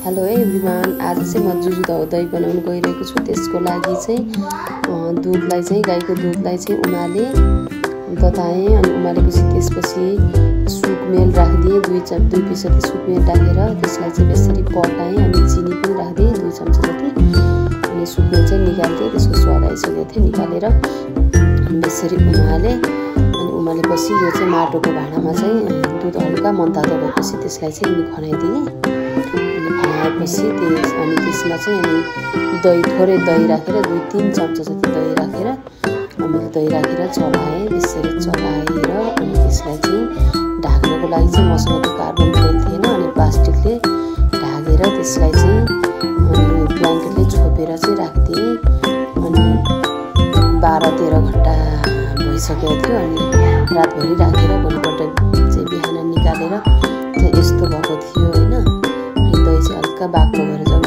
Hello everyone, आज चाहिँ म जुजुदह दही बनाउन गइरहेको छु। त्यसको लागि चाहिँ दुधलाई चाहिँ गाईको दुधलाई चाहिँ उमाले तताएँ अनि उमालेपछि त्यसपछि सुकमेल राखिदिएँ। 2 पिस जति सुकमेल राखेर त्यसलाई चाहिँ बेसरी पकाएँ अनि चिनी पनि राखिदिएँ 2 चम्चा जति। अनि सुकमेल चाहिँ निकाल्दिएँ, त्यसको स्वाद आइसकेको थियो। निकालेर बेसरी उमालेँ अनि उमालेपछि यो चाहिँ माटोको भाँडामा चाहिँ दुध हल्का मनतातो भएपछि त्यसलाई चाहिँ खनाइदिएँ। खनाएपछि अनि त्यसमा चाहिँ अनि दही थोरै दही राखेर 2-3 चम्चा जति दही राखेर अमुल दही राखेर चलाएँ। त्यसरी चलाएर अनि त्यसलाई चाहिँ ढाक्नको लागि चाहिँ मसँग त्यो कार्बन फोइल थिएन अनि प्लास्टिकले ढाकेर त्यसलाई चाहिँ अनि ब्ल्याङ्केटले छोपेर चाहिँ राखिदिएँ। अनि 12-13 घन्टा भइसकेको थियो अनि रातभरि राखेर भोलिपल्ट चाहिँ बिहान निकालेर चाहिँ यस्तो भएको थियो हैन। दही चाहिँ हल्का बाक्लो भएर जब